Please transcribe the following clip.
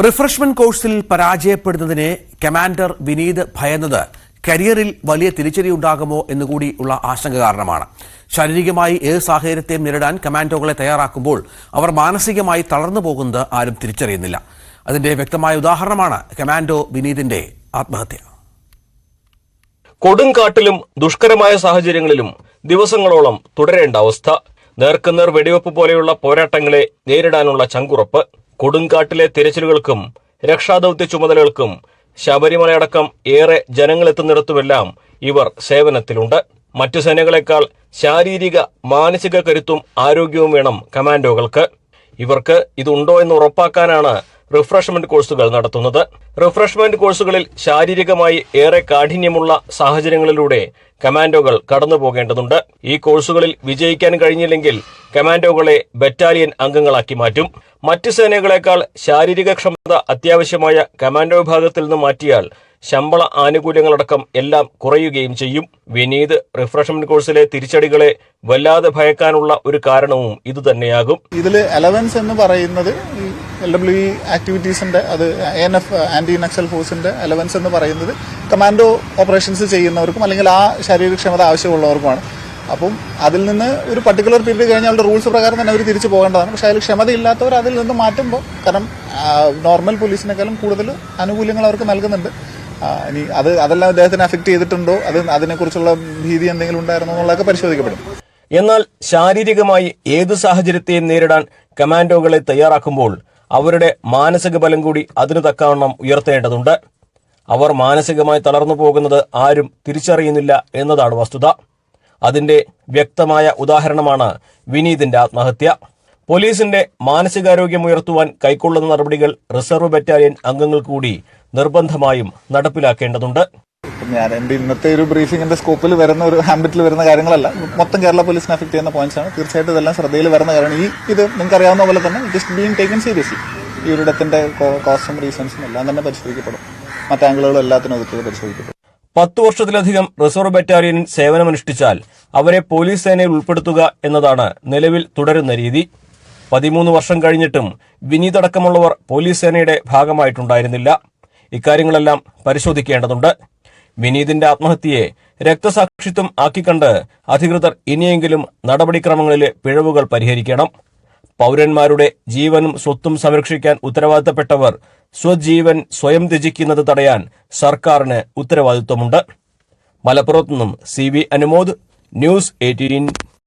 Refreshment കോഴ്സിൽ പരാജയപ്പെടുന്നതിനെ commander Vineeth ഭയന്നത് കരിയറിൽ വലിയ തിരിച്ചടിയുണ്ടാകുമോ എന്നുകൂടി ഉള്ള ആശങ്ക കാരണമാണ്. ശാരീരികമായി ഏത് സാഹചര്യത്തെയും നേരിടാൻ കമാൻഡോകളെ തയ്യാറാക്കുമ്പോൾ അവർ മാനസികമായി തളർന്നു പോകുന്നത് ആരും തിരിച്ചറിയുന്നില്ല. അതിന്റെ വ്യക്തമായ ഉദാഹരണമാണ് കമാൻഡോ വിനീതിന്റെ ആത്മഹത്യ. കൊടുങ്കാട്ടിലും ദുഷ്കരമായ സാഹചര്യങ്ങളിലും ദിവസങ്ങളോളം തുടരേണ്ട അവസ്ഥ, നേർക്കുനേർ വെടിവെപ്പ് പോലെയുള്ള പോരാട്ടങ്ങളെ നേരിടാനുള്ള ചങ്കുറപ്പ്, കൊടുങ്കാട്ടിലെ തിരച്ചിലുകൾക്കും രക്ഷാദൌത്യ ചുമതലകൾക്കും ശബരിമലയടക്കം ഏറെ ജനങ്ങളെത്തുന്നിടത്തുമെല്ലാം ഇവർ സേവനത്തിലുണ്ട്. മറ്റു സേനകളെക്കാൾ ശാരീരിക മാനസിക കരുത്തും ആരോഗ്യവും വേണം കമാൻഡോകൾക്ക്. ഇവർക്ക് ഇതുണ്ടോ എന്ന് ഉറപ്പാക്കാനാണ് റിഫ്രഷ്മെന്റ് കോഴ്സുകൾ നടത്തുന്നത്. റിഫ്രഷ്മെന്റ് കോഴ്സുകളിൽ ശാരീരികമായി ഏറെ കാഠിന്യമുള്ള സാഹചര്യങ്ങളിലൂടെ കമാൻഡോകൾ കടന്നു പോകേണ്ടതുണ്ട്. ഈ കോഴ്സുകളിൽ വിജയിക്കാൻ കഴിഞ്ഞില്ലെങ്കിൽ കമാൻഡോകളെ ബറ്റാലിയൻ അംഗങ്ങളാക്കി മാറ്റും. മറ്റ് സേനകളെക്കാൾ ശാരീരികക്ഷമത അത്യാവശ്യമായ കമാൻഡോ വിഭാഗത്തിൽ നിന്ന് മാറ്റിയാൽ ശമ്പള ആനുകൂല്യങ്ങളടക്കം എല്ലാം കുറയുകയും ചെയ്യും. വിനീത് റിഫ്രഷ്മെന്റ് കോഴ്സിലെ തിരിച്ചടികളെ വല്ലാതെ ഭയക്കാനുള്ള ഒരു കാരണവും ഇതുതന്നെയാകും. ഇതിൽ അലവൻസ് എന്ന് പറയുന്നത് LWE ആക്ടിവിറ്റീസിന്റെ, അത് ANF ആന്റി നക്സൽ ഫോഴ്സിന്റെ അലവൻസ് എന്ന് പറയുന്നത് കമാൻഡോ ഓപ്പറേഷൻസ് ചെയ്യുന്നവർക്കും അല്ലെങ്കിൽ ആ ശാരീരികക്ഷമത ആവശ്യമുള്ളവർക്കുമാണ്. അപ്പം അതിൽ നിന്ന് ഒരു പർട്ടിക്കുലർ പീരീഡ് കഴിഞ്ഞാൽ റൂൾസ് പ്രകാരം തന്നെ അവർ തിരിച്ചു പോകേണ്ടതാണ്. പക്ഷേ അതിൽ ക്ഷമതയില്ലാത്തവർ അതിൽ നിന്ന് മാറ്റുമ്പോൾ, കാരണം നോർമൽ പോലീസിനേക്കാളും കൂടുതൽ ആനുകൂല്യങ്ങൾ അവർക്ക് നൽകുന്നുണ്ട്. ഇനി അതെല്ലാം അദ്ദേഹത്തിന് അഫക്ട് ചെയ്തിട്ടുണ്ടോ, അതിനെക്കുറിച്ചുള്ള ഭീതി എന്തെങ്കിലും ഉണ്ടായിരുന്നോ എന്നുള്ളതൊക്കെ പരിശോധിക്കപ്പെടും. എന്നാൽ ശാരീരികമായി ഏത് സാഹചര്യത്തെയും നേരിടാൻ കമാൻഡോകളെ തയ്യാറാക്കുമ്പോൾ അവരുടെ മാനസിക ബലം കൂടി അതിനു തക്കവണ്ണം ഉയർത്തേണ്ടതുണ്ട്. അവർ മാനസികമായി തളർന്നു പോകുന്നത് ആരും തിരിച്ചറിയുന്നില്ല എന്നതാണ് വസ്തുത. അതിന്റെ വ്യക്തമായ ഉദാഹരണമാണ് വിനീതിന്റെ ആത്മഹത്യ. പോലീസിന്റെ മാനസികാരോഗ്യം ഉയർത്തുവാൻ കൈക്കൊള്ളുന്ന നടപടികൾ റിസർവ് ബറ്റാലിയൻ അംഗങ്ങൾ കൂടി നിർബന്ധമായും നടപ്പിലാക്കേണ്ടതുണ്ട്. ഞാൻ എന്റെ ഇന്നത്തെ ഒരു ബ്രീഫിംഗിന്റെ സ്കോപ്പിൽ വരുന്ന ഒരു ഹാബിറ്റിൽ വരുന്ന കാര്യങ്ങളല്ല, മൊത്തം കേരള പോലീസിനെ അഫക്ട് ചെയ്യുന്ന പോയിന്റ്സ് ആണ്. തീർച്ചയായിട്ടും ഇതെല്ലാം ശ്രദ്ധയിൽ വരുന്ന കാരണം ഇത് നിങ്ങൾക്ക് അറിയാവുന്ന പോലെ തന്നെ it is being taken seriously. ഈ ഒരു ഡെത്തിന്റെ കോസ്റ്റും റീസൺസും എല്ലാം തന്നെ പരിശോധിക്കപ്പെടും. മറ്റാംഗിളുകളും എല്ലാത്തിനും ഒതുക്കി പരിശോധിക്കപ്പെടും. 10 വർഷത്തിലധികം റിസർവ് ബറ്റാലിയനിൽ സേവനമനുഷ്ഠിച്ചാൽ അവരെ പോലീസ് സേനയിൽ ഉൾപ്പെടുത്തുക എന്നതാണ് നിലവിൽ തുടരുന്ന രീതി. 13 വർഷം കഴിഞ്ഞിട്ടും വിനീതടക്കമുള്ളവർ പോലീസ് സേനയുടെ ഭാഗമായിട്ടുണ്ടായിരുന്നില്ല. ഇക്കാര്യങ്ങളെല്ലാം പരിശോധിക്കേണ്ടതുണ്ട്. വിനീതിന്റെ ആത്മഹത്യയെ രക്തസാക്ഷിത്വം ആക്കിക്കണ്ട് അധികൃതർ ഇനിയെങ്കിലും നടപടിക്രമങ്ങളിലെ പിഴവുകൾ പരിഹരിക്കണം. പൗരന്മാരുടെ ജീവനും സ്വത്തും സംരക്ഷിക്കാൻ ഉത്തരവാദിത്തപ്പെട്ടവർ സ്വജീവൻ സ്വയം ത്യജിക്കുന്നത് തടയാൻ സർക്കാരിന് ഉത്തരവാദിത്വമുണ്ട്. മലപ്പുറത്തുനിന്നും CB അനുമോദ്, ന്യൂസ് 18.